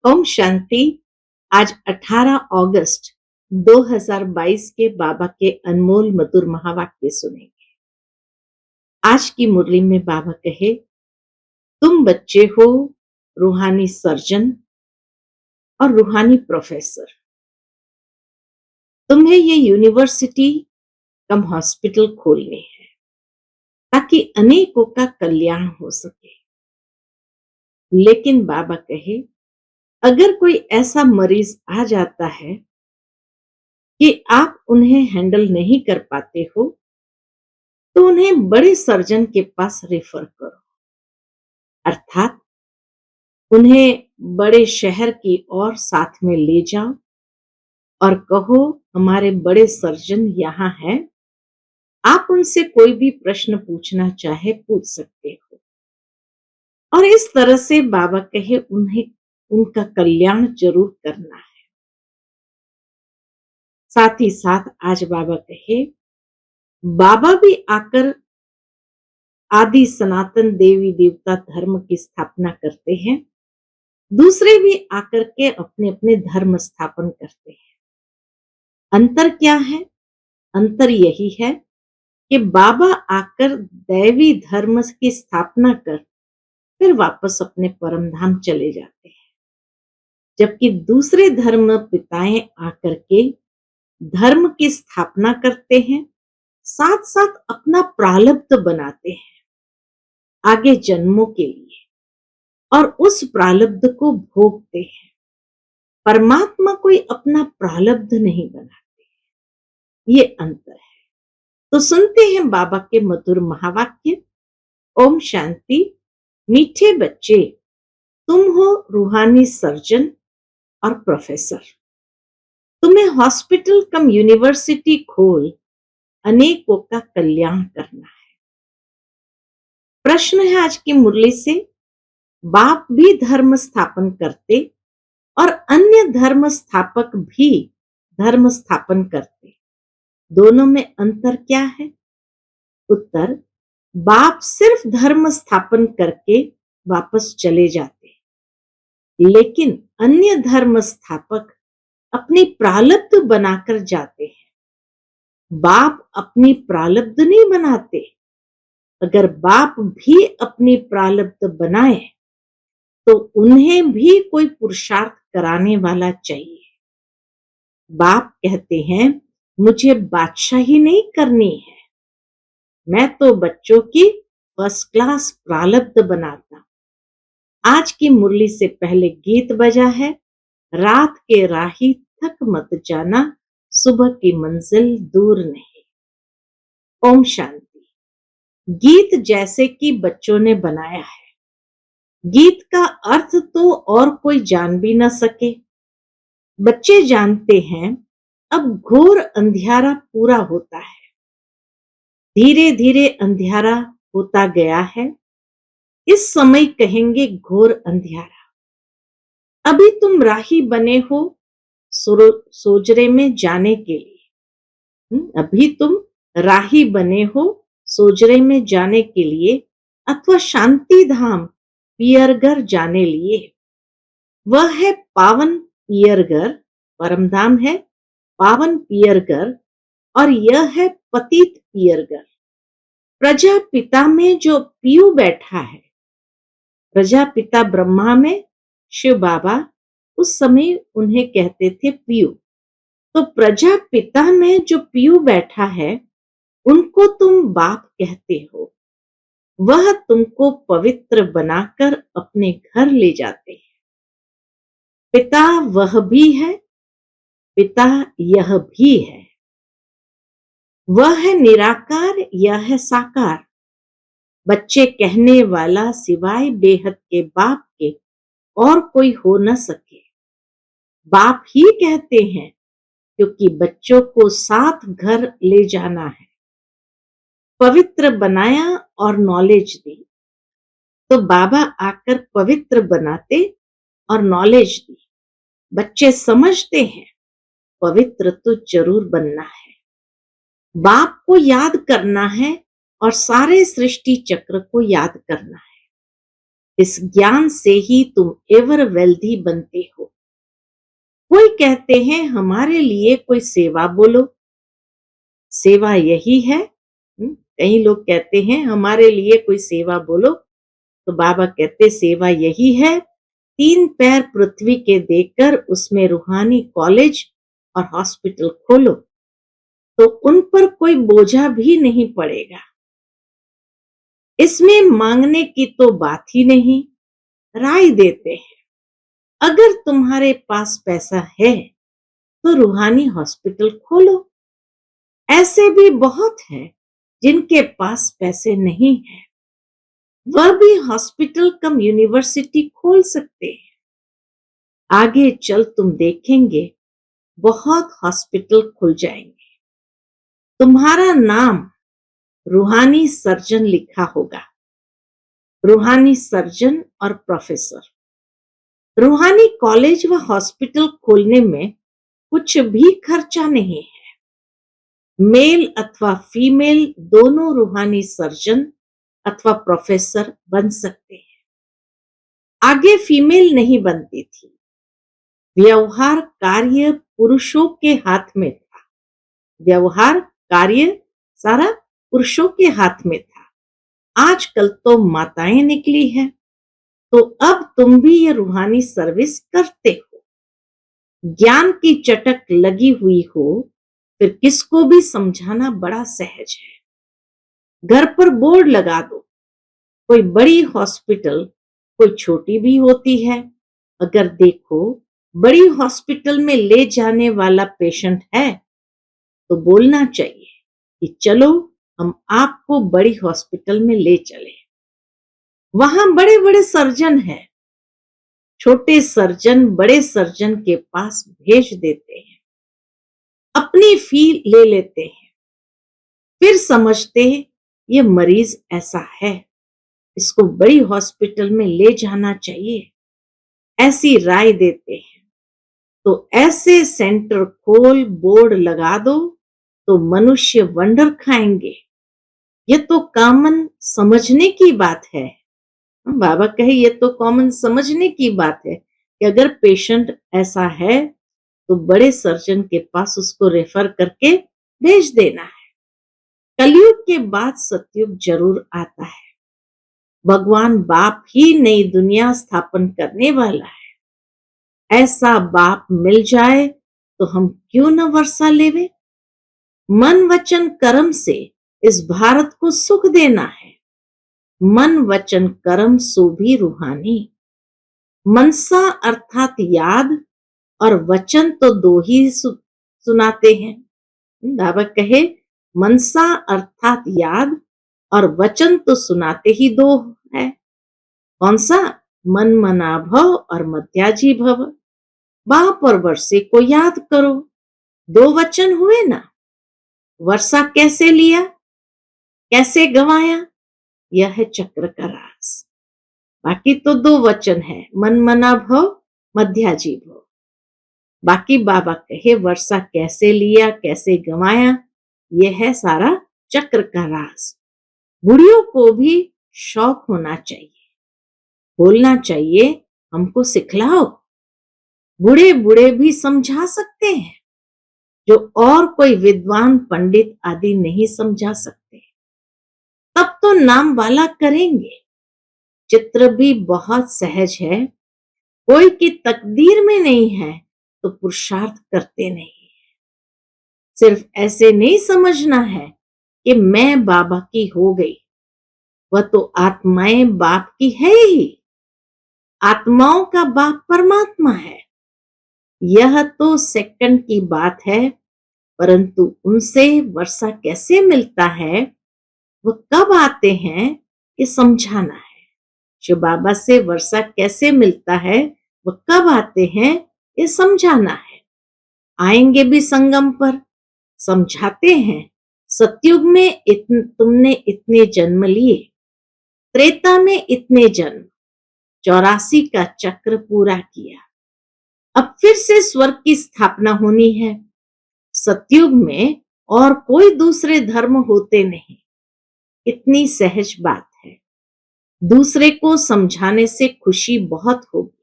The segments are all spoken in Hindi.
ओम शांति। आज 18 अगस्त 2022 के बाबा के अनमोल मधुर महावाक्य सुनेंगे। आज की मुरली में बाबा कहे, तुम बच्चे हो रूहानी सर्जन और रूहानी प्रोफेसर। तुम्हें ये यूनिवर्सिटी कम हॉस्पिटल खोलने हैं ताकि अनेकों का कल्याण हो सके। लेकिन बाबा कहे, अगर कोई ऐसा मरीज आ जाता है कि आप उन्हें हैंडल नहीं कर पाते हो, तो उन्हें बड़े सर्जन के पास रेफर करो, अर्थात उन्हें बड़े शहर की ओर साथ में ले जाओ और कहो, हमारे बड़े सर्जन यहाँ हैं, आप उनसे कोई भी प्रश्न पूछना चाहे पूछ सकते हो। और इस तरह से बाबा कहे, उन्हें उनका कल्याण जरूर करना है। साथ ही साथ आज बाबा कहे, बाबा भी आकर आदि सनातन देवी देवता धर्म की स्थापना करते हैं, दूसरे भी आकर के अपने अपने धर्म स्थापन करते हैं। अंतर क्या है? अंतर यही है कि बाबा आकर दैवी धर्म की स्थापना कर फिर वापस अपने परम धाम चले जाते हैं, जबकि दूसरे धर्म पिताएं आकर के धर्म की स्थापना करते हैं, साथ साथ अपना प्रारब्ध बनाते हैं आगे जन्मों के लिए और उस प्रारब्ध को भोगते हैं। परमात्मा कोई अपना प्रारब्ध नहीं बनाते, ये अंतर है। तो सुनते हैं बाबा के मधुर महावाक्य। ओम शांति। मीठे बच्चे, तुम हो रूहानी सर्जन और प्रोफेसर। तुम्हें हॉस्पिटल कम यूनिवर्सिटी खोल अनेकों का कल्याण करना है। प्रश्न है आज की मुरली से, बाप भी धर्म स्थापन करते और अन्य धर्म स्थापक भी धर्म स्थापन करते, दोनों में अंतर क्या है? उत्तर, बाप सिर्फ धर्म स्थापन करके वापस चले जाते, लेकिन अन्य धर्म स्थापक अपनी प्रारब्ध बनाकर जाते हैं। बाप अपनी प्रारब्ध नहीं बनाते। अगर बाप भी अपनी प्रारब्ध बनाए तो उन्हें भी कोई पुरुषार्थ कराने वाला चाहिए। बाप कहते हैं, मुझे बादशाही नहीं करनी है, मैं तो बच्चों की फर्स्ट क्लास प्रारब्ध बनाता। आज की मुरली से पहले गीत बजा है, रात के राही थक मत जाना, सुबह की मंजिल दूर नहीं। ओम शांति। गीत जैसे कि बच्चों ने बनाया है, गीत का अर्थ तो और कोई जान भी न सके। बच्चे जानते हैं अब घोर अंधियारा पूरा होता है, धीरे धीरे अंधियारा होता गया है। इस समय कहेंगे घोर अंधियारा। अभी तुम राही बने हो सोजरे में जाने के लिए। अभी तुम राही बने हो सोजरे में जाने के लिए, अथवा शांति धाम पियरघर जाने लिए। वह है पावन पियरघर, परम धाम है पावन पियरघर, और यह है पतित पियरघर। प्रजापिता में जो पियू बैठा है, प्रजापिता ब्रह्मा में शिव बाबा उस समय उन्हें कहते थे पियू। तो प्रजापिता में जो पियू बैठा है, उनको तुम बाप कहते हो। वह तुमको पवित्र बनाकर अपने घर ले जाते हैं। पिता वह भी है, पिता यह भी है। वह है निराकार, यह है साकार। बच्चे कहने वाला सिवाय बेहद के बाप के और कोई हो न सके। बाप ही कहते हैं, क्योंकि बच्चों को साथ घर ले जाना है। पवित्र बनाया और नॉलेज दी। तो बाबा आकर पवित्र बनाते और नॉलेज दी। बच्चे समझते हैं पवित्र तो जरूर बनना है, बाप को याद करना है और सारे सृष्टि चक्र को याद करना है। इस ज्ञान से ही तुम एवर वेल्दी बनते हो। कोई कहते हैं हमारे लिए कोई सेवा बोलो, सेवा यही है। कई लोग कहते हैं हमारे लिए कोई सेवा बोलो, तो बाबा कहते सेवा यही है, 3 पैर पृथ्वी के देकर उसमें रूहानी कॉलेज और हॉस्पिटल खोलो, तो उन पर कोई बोझा भी नहीं पड़ेगा। इसमें मांगने की तो बात ही नहीं। राय देते हैं, अगर तुम्हारे पास पैसा है तो रूहानी हॉस्पिटल खोलो। ऐसे भी बहुत हैं जिनके पास पैसे नहीं है, वह भी हॉस्पिटल कम यूनिवर्सिटी खोल सकते हैं। आगे चल तुम देखेंगे बहुत हॉस्पिटल खुल जाएंगे। तुम्हारा नाम रूहानी सर्जन लिखा होगा, रूहानी सर्जन और प्रोफेसर। रूहानी कॉलेज व हॉस्पिटल खोलने में कुछ भी खर्चा नहीं है। मेल अथवा फीमेल दोनों रूहानी सर्जन अथवा प्रोफेसर बन सकते हैं। आगे फीमेल नहीं बनती थी, व्यवहार कार्य पुरुषों के हाथ में था। व्यवहार कार्य सारा पुरुषों के हाथ में था। आजकल तो माताएं निकली हैं, तो अब तुम भी ये रूहानी सर्विस करते हो। ज्ञान की चटक लगी हुई हो, फिर किसको भी समझाना बड़ा सहज है। घर पर बोर्ड लगा दो, कोई बड़ी हॉस्पिटल कोई छोटी भी होती है। अगर देखो बड़ी हॉस्पिटल में ले जाने वाला पेशेंट है तो बोलना चाहिए कि चलो हम आपको बड़ी हॉस्पिटल में ले चले। वहां बड़े बड़े सर्जन हैं, छोटे सर्जन बड़े सर्जन के पास भेज देते हैं, अपनी फी ले लेते हैं, फिर समझते हैं ये मरीज ऐसा है, इसको बड़ी हॉस्पिटल में ले जाना चाहिए, ऐसी राय देते हैं। तो ऐसे सेंटर खोल बोर्ड लगा दो तो मनुष्य वंडर खाएंगे। ये तो कॉमन समझने की बात है। बाबा कहे ये तो कॉमन समझने की बात है कि अगर पेशेंट ऐसा है तो बड़े सर्जन के पास उसको रेफर करके भेज देना है। कलयुग के बाद सतयुग जरूर आता है। भगवान बाप ही नई दुनिया स्थापन करने वाला है। ऐसा बाप मिल जाए तो हम क्यों न वर्षा लेवे। मन वचन कर्म से इस भारत को सुख देना है। मन वचन कर्म सो भी रूहानी। मनसा अर्थात याद और वचन तो दो ही सुनाते हैं। बाबा कहे मनसा अर्थात याद और वचन तो सुनाते ही दो है। कौन सा? मन मना भव और मध्याजी भव। बाप और वर्षे को याद करो, 2 वचन हुए ना। वर्षा कैसे लिया, कैसे गवाया, यह है चक्र का राज। बाकी तो 2 वचन है, मन मना भव मध्याजी भव। बाकी बाबा कहे वर्षा कैसे लिया कैसे गवाया, यह है सारा चक्र का राज। बुढ़ियों को भी शौक होना चाहिए, बोलना चाहिए हमको सिखलाओ। बूढ़े बूढ़े भी समझा सकते हैं जो और कोई विद्वान पंडित आदि नहीं समझा सकते। तब तो नाम वाला करेंगे। चित्र भी बहुत सहज है, कोई की तकदीर में नहीं है तो पुरुषार्थ करते नहीं। सिर्फ ऐसे नहीं समझना है कि मैं बाबा की हो गई, वह तो आत्माएं बाप की है ही। आत्माओं का बाप परमात्मा है। यह तो सेकंड की बात है, परंतु उनसे वर्षा कैसे मिलता है, वह कब आते हैं, ये समझाना है। शिव बाबा से वर्षा कैसे मिलता है, वह कब आते हैं, ये समझाना है। आएंगे भी संगम पर, समझाते हैं। सतयुग में तुमने इतने जन्म लिए, त्रेता में इतने जन्म, 84 का चक्र पूरा किया। अब फिर से स्वर्ग की स्थापना होनी है। सतयुग में और कोई दूसरे धर्म होते नहीं। इतनी सहज बात है। दूसरे को समझाने से खुशी बहुत होगी,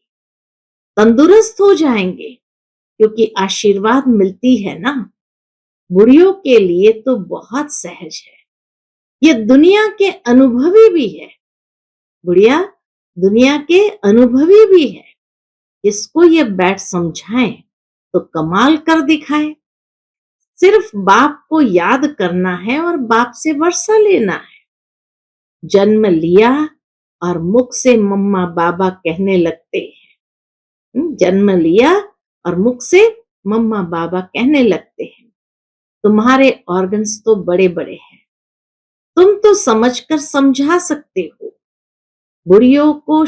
तंदुरुस्त हो जाएंगे, क्योंकि आशीर्वाद मिलती है ना। बुढ़ियों के लिए तो बहुत सहज है, ये दुनिया के अनुभवी भी है। बुढ़िया दुनिया के अनुभवी भी है, इसको ये बैठ समझाएं तो कमाल कर दिखाए। सिर्फ बाप को याद करना है और बाप से वर्षा लेना है। जन्म लिया और मुख से मम्मा बाबा कहने लगते हैं। जन्म लिया और मुख से मम्मा बाबा कहने लगते हैं। तुम्हारे ऑर्गन्स तो बड़े बड़े हैं, तुम तो समझकर समझा सकते हो। बुढ़ियों को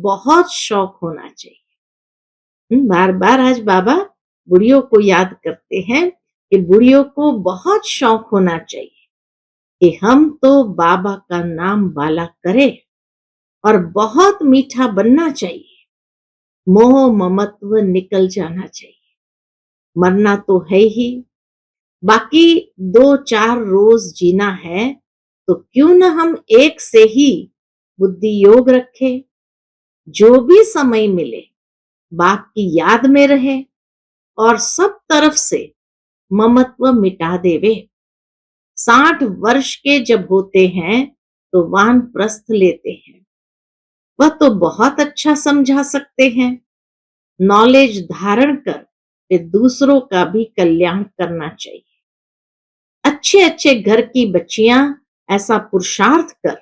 बहुत शौक होना चाहिए। बार बार आज बाबा बुढ़ियों को याद करते हैं कि बुढ़ियों को बहुत शौक होना चाहिए कि हम तो बाबा का नाम वाला करें, और बहुत मीठा बनना चाहिए। मोह ममत्व निकल जाना चाहिए। मरना तो है ही, बाकी 2-4 रोज जीना है, तो क्यों न हम एक से ही बुद्धि योग रखें। जो भी समय मिले बाप की याद में रहे और सब तरफ से ममत्व मिटा देवे। 60 वर्ष के जब होते हैं तो वानप्रस्थ लेते हैं। वह तो बहुत अच्छा समझा सकते हैं। नॉलेज धारण कर फिर दूसरों का भी कल्याण करना चाहिए। अच्छे अच्छे घर की बच्चियां ऐसा पुरुषार्थ कर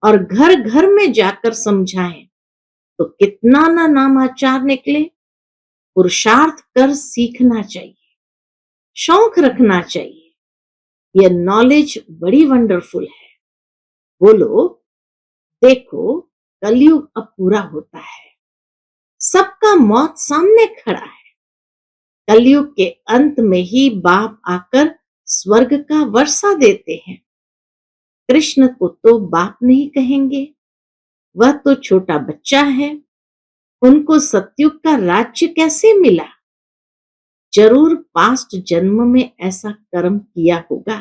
और घर घर में जाकर समझाएं तो कितना ना नामाचार निकले। पुरुषार्थ कर सीखना चाहिए, शौक रखना चाहिए। यह नॉलेज बड़ी वंडरफुल है। बोलो, देखो, कलयुग अब पूरा होता है, सबका मौत सामने खड़ा है। कलयुग के अंत में ही बाप आकर स्वर्ग का वर्षा देते हैं। कृष्ण को तो बाप नहीं कहेंगे, वह तो छोटा बच्चा है। उनको सतयुग का राज्य कैसे मिला? जरूर पास्ट जन्म में ऐसा कर्म किया होगा।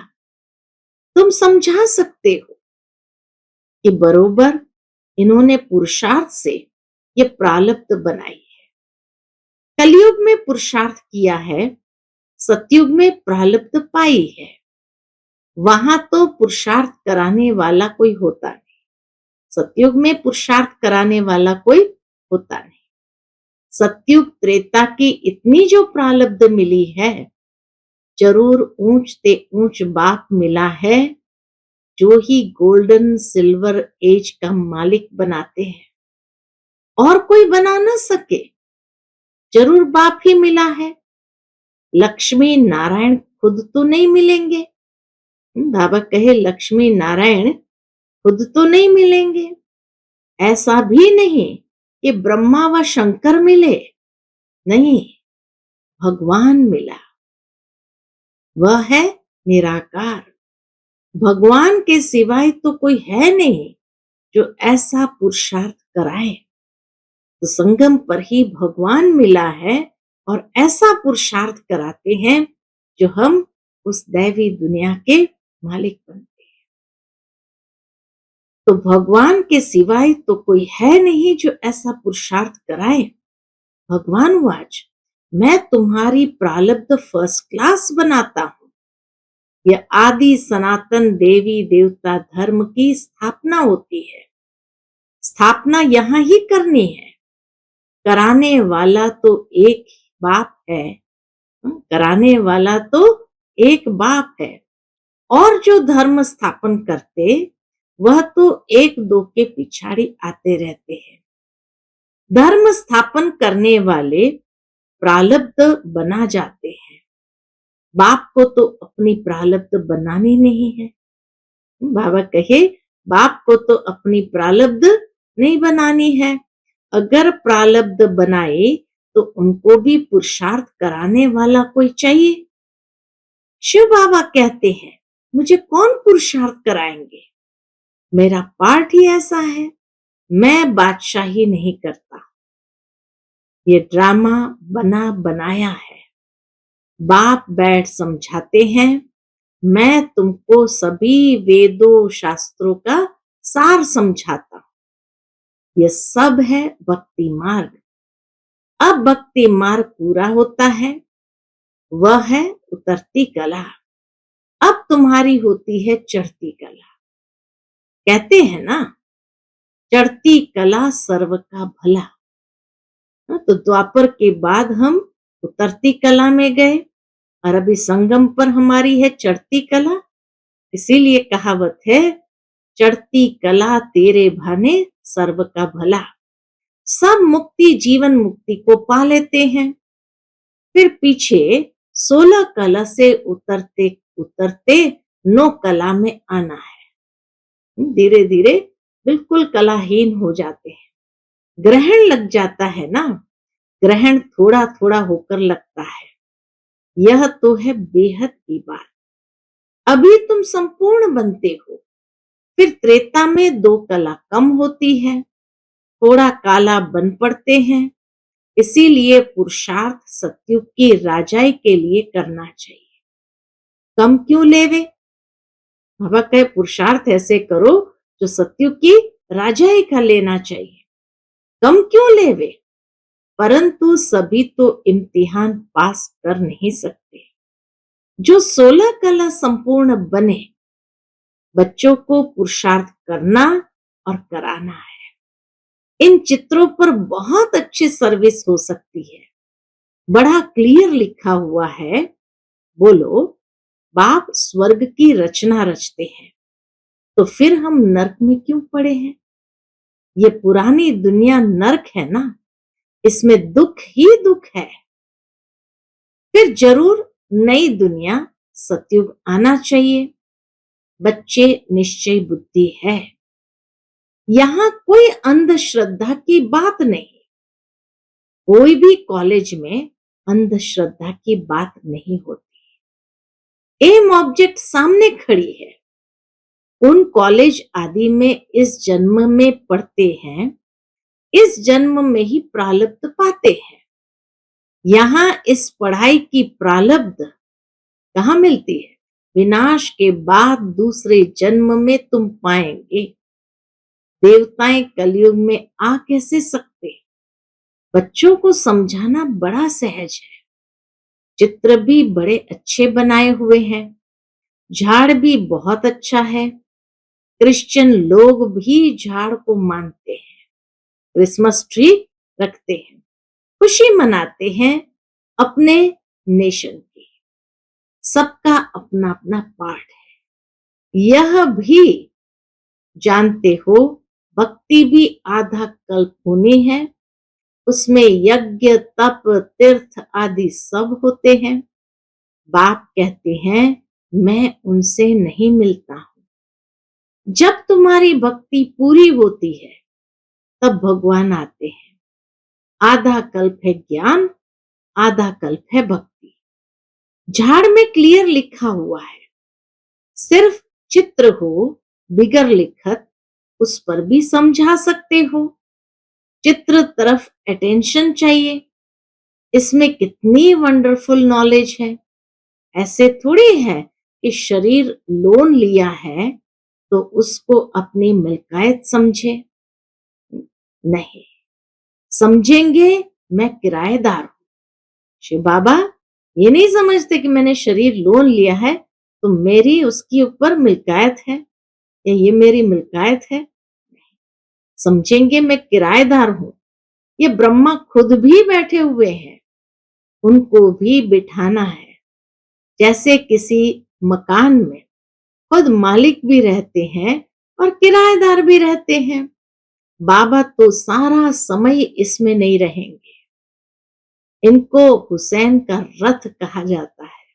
तुम समझा सकते हो कि बरोबर इन्होंने पुरुषार्थ से ये प्रारब्ध बनाई है। कलयुग में पुरुषार्थ किया है, सतयुग में प्रारब्ध पाई है। वहां तो पुरुषार्थ कराने वाला कोई होता नहीं, सतयुग में पुरुषार्थ कराने वाला कोई होता नहीं। सतयुग त्रेता की इतनी जो प्रारब्ध मिली है, जरूर ऊंच ते ऊंच बाप मिला है, जो ही गोल्डन सिल्वर एज का मालिक बनाते हैं, और कोई बना ना सके। जरूर बाप ही मिला है। लक्ष्मी नारायण खुद तो नहीं मिलेंगे। बाबा कहे लक्ष्मी नारायण खुद तो नहीं मिलेंगे। ऐसा भी नहीं कि ब्रह्मा व शंकर मिले, नहीं, भगवान मिला। वह है निराकार। भगवान के सिवाय तो कोई है नहीं जो ऐसा पुरुषार्थ कराए। तो संगम पर ही भगवान मिला है और ऐसा पुरुषार्थ कराते हैं जो हम उस दैवी दुनिया के मालिक बनते हैं। तो भगवान के सिवाय तो कोई है नहीं जो ऐसा पुरुषार्थ कराए। भगवान वाच, मैं तुम्हारी प्रारब्ध फर्स्ट क्लास बनाता हूं। यह आदि सनातन देवी देवता धर्म की स्थापना होती है। स्थापना यहां ही करनी है। कराने वाला तो एक बाप है। कराने वाला तो एक बाप है, और जो धर्म स्थापन करते वह तो एक दो के पिछाड़ी आते रहते हैं। धर्म स्थापन करने वाले प्रारब्ध बना जाते हैं। बाप को तो अपनी प्रारब्ध बनानी नहीं है। बाबा कहे बाप को तो अपनी प्रारब्ध नहीं बनानी है। अगर प्रारब्ध बनाए तो उनको भी पुरुषार्थ कराने वाला कोई चाहिए। शिव बाबा कहते हैं, मुझे कौन पुरुषार्थ कराएंगे? मेरा पार्ट ही ऐसा है, मैं बादशाही नहीं करता। ये ड्रामा बना बनाया है। बाप बैठ समझाते हैं, मैं तुमको सभी वेदों शास्त्रों का सार समझाता हूं। यह सब है भक्ति मार्ग। अब भक्ति मार्ग पूरा होता है, वह है उतरती कला। अब तुम्हारी होती है चढ़ती कला। कहते हैं ना, चढ़ती कला सर्व का भला। तो द्वापर के बाद हम उतरती कला में गए और अभी संगम पर हमारी है चढ़ती कला। इसीलिए कहावत है, चढ़ती कला तेरे भाने सर्व का भला। सब मुक्ति जीवन मुक्ति को पा लेते हैं। फिर पीछे 16 कला से उतरते उतरते 9 कला में आना है। धीरे धीरे बिल्कुल कलाहीन हो जाते हैं। ग्रहण लग जाता है ना, ग्रहण थोड़ा थोड़ा होकर लगता है। यह तो है बेहद की बात। अभी तुम संपूर्ण बनते हो। फिर त्रेता में 2 कला कम होती है, थोड़ा काला बन पड़ते हैं। इसीलिए पुरुषार्थ सतयुग की राजाई के लिए करना चाहिए। कम क्यों लेवे? बाबा कहे पुरुषार्थ ऐसे करो जो सतयुग की राजाई का लेना चाहिए। कम क्यों लेवे? परंतु सभी तो इम्तिहान पास कर नहीं सकते। जो 16 कला संपूर्ण बने, बच्चों को पुरुषार्थ करना और कराना है। इन चित्रों पर बहुत अच्छी सर्विस हो सकती है। बड़ा क्लियर लिखा हुआ है। बोलो, बाप स्वर्ग की रचना रचते हैं, तो फिर हम नर्क में क्यों पड़े हैं? ये पुरानी दुनिया नर्क है ना, इसमें दुख ही दुख है। फिर जरूर नई दुनिया सतयुग आना चाहिए। बच्चे निश्चय बुद्धि है। यहां कोई अंधश्रद्धा की बात नहीं। कोई भी कॉलेज में अंधश्रद्धा की बात नहीं होती। एम ऑब्जेक्ट सामने खड़ी है। उन कॉलेज आदि में इस जन्म में पढ़ते हैं, इस जन्म में ही प्रारब्ध पाते हैं। यहां इस पढ़ाई की प्रारब्ध कहां मिलती है? विनाश के बाद दूसरे जन्म में तुम पाएंगे। देवताएं कलयुग में आ कैसे सकते? बच्चों को समझाना बड़ा सहज है। चित्र भी बड़े अच्छे बनाए हुए हैं। झाड़ भी बहुत अच्छा है। क्रिश्चियन लोग भी झाड़ को मानते हैं। क्रिसमस ट्री रखते हैं, खुशी मनाते हैं अपने नेशन की। सबका अपना अपना पार्ट है। यह भी जानते हो, भक्ति भी आधा कल्प होनी है। उसमें यज्ञ तप तीर्थ आदि सब होते हैं। बाप कहते हैं, मैं उनसे नहीं मिलता हूं। जब तुम्हारी भक्ति पूरी होती है, तब भगवान आते हैं। आधा कल्प है ज्ञान, आधा कल्प है भक्ति। झाड़ में क्लियर लिखा हुआ है। सिर्फ चित्र हो बिगर लिखत, उस पर भी समझा सकते हो। चित्र तरफ अटेंशन चाहिए। इसमें कितनी वंडरफुल नॉलेज है। ऐसे थोड़ी है कि शरीर लोन लिया है तो उसको अपनी मिल्कियत समझे। नहीं, समझेंगे मैं किराएदार हूं। शिव बाबा ये नहीं समझते कि मैंने शरीर लोन लिया है तो मेरी उसकी ऊपर मिल्कियत है या ये मेरी मिल्कियत है। समझेंगे मैं किराएदार हूं। ये ब्रह्मा खुद भी बैठे हुए हैं, उनको भी बिठाना है। जैसे किसी मकान में खुद मालिक भी रहते हैं और किराएदार भी रहते हैं। बाबा तो सारा समय इसमें नहीं रहेंगे। इनको हुसैन का रथ कहा जाता है।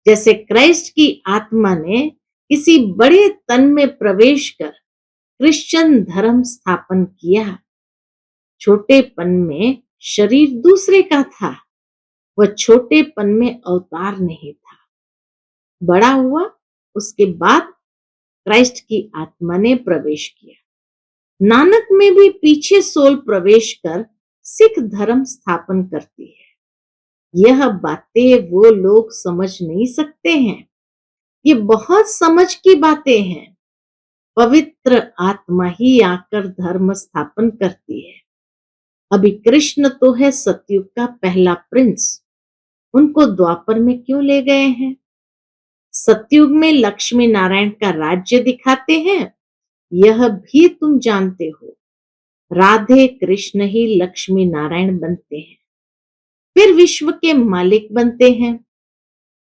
जैसे क्राइस्ट की आत्मा ने किसी बड़े तन में प्रवेश कर क्रिश्चियन धर्म स्थापन किया। छोटेपन में शरीर दूसरे का था, वह छोटेपन में अवतार नहीं था। बड़ा हुआ, उसके बाद क्राइस्ट की आत्मा ने प्रवेश किया। नानक में भी पीछे सोल प्रवेश कर सिख धर्म स्थापन करती है। यह बातें वो लोग समझ नहीं सकते हैं। ये बहुत समझ की बातें हैं। पवित्र आत्मा ही आकर धर्म स्थापन करती है। अभी कृष्ण तो है सतयुग का पहला प्रिंस, उनको द्वापर में क्यों ले गए हैं? सतयुग में लक्ष्मी नारायण का राज्य दिखाते हैं, यह भी तुम जानते हो। राधे कृष्ण ही लक्ष्मी नारायण बनते हैं, फिर विश्व के मालिक बनते हैं।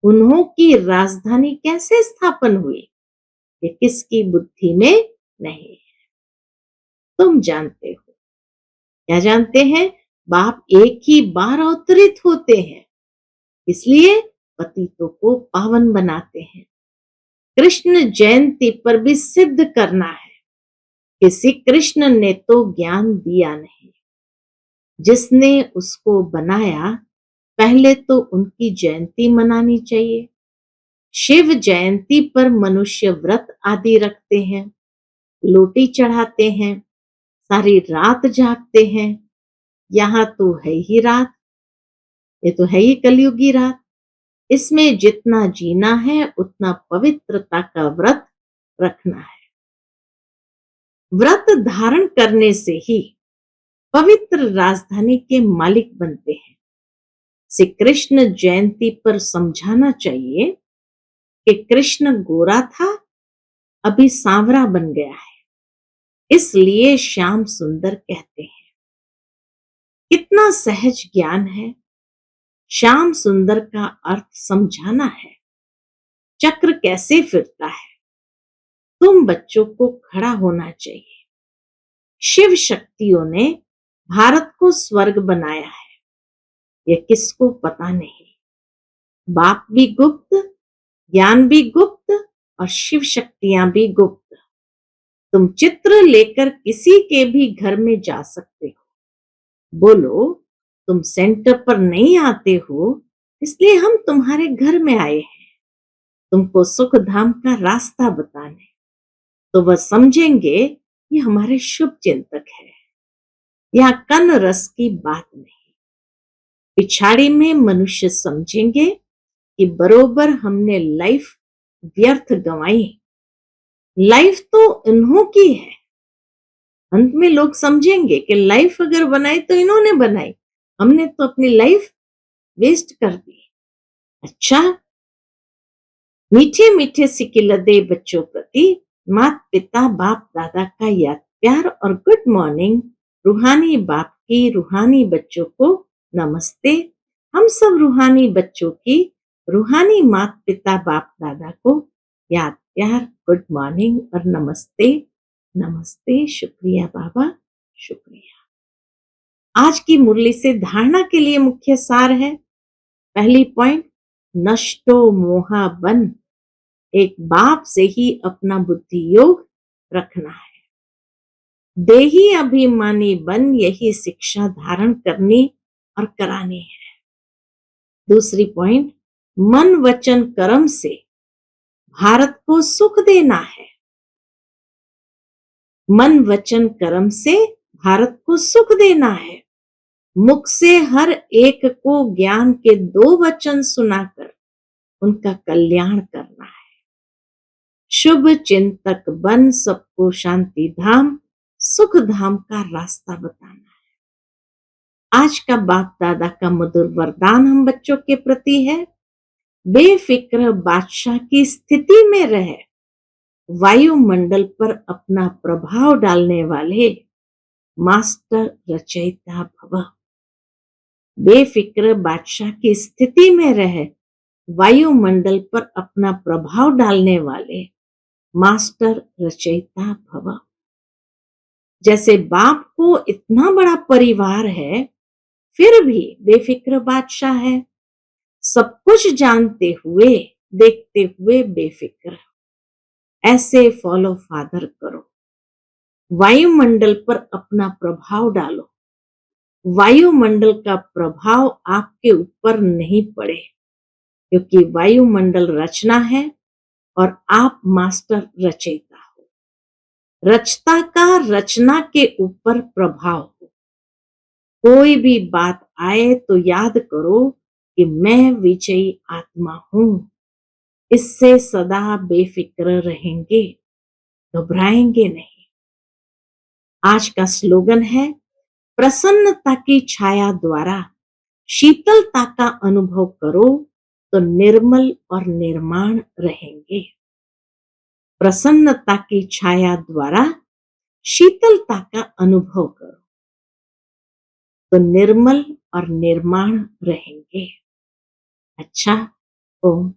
उन्हों की राजधानी कैसे स्थापन हुई, ये किसकी बुद्धि में नहीं, तुम जानते हो। क्या जानते हैं? बाप एक ही बार अवतरित होते हैं, इसलिए पतितों को पावन बनाते हैं। कृष्ण जयंती पर भी सिद्ध करना है, किसी कृष्ण ने तो ज्ञान दिया नहीं, जिसने उसको बनाया पहले तो उनकी जयंती मनानी चाहिए। शिव जयंती पर मनुष्य व्रत आदि रखते हैं, लोटी चढ़ाते हैं, सारी रात जागते हैं। यहाँ तो है ही रात, ये तो है ही कलयुगी रात। इसमें जितना जीना है उतना पवित्रता का व्रत रखना है। व्रत धारण करने से ही पवित्र राजधानी के मालिक बनते हैं। श्री कृष्ण जयंती पर समझाना चाहिए कि कृष्ण गोरा था, अभी सांवरा बन गया है, इसलिए श्याम सुंदर कहते हैं। कितना सहज ज्ञान है। श्याम सुंदर का अर्थ समझाना है, चक्र कैसे फिरता है। तुम बच्चों को खड़ा होना चाहिए। शिव शक्तियों ने भारत को स्वर्ग बनाया है, यह किसको पता नहीं। बाप भी गुप्त, ज्ञान भी गुप्त और शिव शक्तियां भी गुप्त। तुम चित्र लेकर किसी के भी घर में जा सकते हो, बोलो तुम सेंटर पर नहीं आते हो, इसलिए हम तुम्हारे घर में आए हैं, तुमको सुख धाम का रास्ता बताने। तो वह समझेंगे ये हमारे शुभ चिंतक है। यहाँ कन रस की बात नहीं। पिछाड़ी में मनुष्य समझेंगे कि बरोबर हमने लाइफ व्यर्थ गंवाई। लाइफ तो इन्हों की है। अंत में लोग समझेंगे कि लाइफ अगर बनाई तो इन्होंने बनाई, हमने तो अपनी लाइफ वेस्ट कर दी। अच्छा, मीठे मीठे सिकिलदे बच्चों प्रति माता पिता बाप दादा का याद प्यार और गुड मॉर्निंग। रूहानी बाप की रूहानी बच्चों को नमस्ते। हम सब रूहानी बच्चों की रूहानी माता पिता बाप दादा को याद प्यार गुड मॉर्निंग और नमस्ते। नमस्ते, शुक्रिया बाबा, शुक्रिया। आज की मुरली से धारणा के लिए मुख्य सार है। पहली पॉइंट, नष्टो मोहा बन। एक बाप से ही अपना बुद्धि योग रखना है। देही अभिमानी बन, यही शिक्षा धारण करनी और करानी है। दूसरी पॉइंट, मन वचन कर्म से भारत को सुख देना है। मन वचन कर्म से भारत को सुख देना है। मुख से हर एक को ज्ञान के 2 वचन सुनाकर उनका कल्याण करना है। शुभ चिंतक बन, सबको शांति धाम सुख धाम का रास्ता बताना है। आज का बाप दादा का मधुर वरदान हम बच्चों के प्रति है, बेफिक्र बादशाह की स्थिति में रहे, वायुमंडल पर अपना प्रभाव डालने वाले मास्टर रचयिता भव। बेफिक्र बादशाह की स्थिति में रहे, वायुमंडल पर अपना प्रभाव डालने वाले मास्टर रचयिता भव। जैसे बाप को इतना बड़ा परिवार है, फिर भी बेफिक्र बादशाह है। सब कुछ जानते हुए देखते हुए बेफिक्र। ऐसे फॉलो फादर करो। वायुमंडल पर अपना प्रभाव डालो। वायुमंडल का प्रभाव आपके ऊपर नहीं पड़े, क्योंकि वायुमंडल रचना है और आप मास्टर रचयिता हो। रचता का रचना के ऊपर प्रभाव हो। कोई भी बात आए तो याद करो कि मैं विजयी आत्मा हूं। इससे सदा बेफिक्र रहेंगे। घबराएंगे नहीं। आज का स्लोगन है, प्रसन्नता की छाया द्वारा शीतलता का अनुभव करो तो निर्मल और निर्माण रहेंगे। प्रसन्नता की छाया द्वारा शीतलता का अनुभव करो तो निर्मल और निर्माण रहेंगे। अच्छा, ओम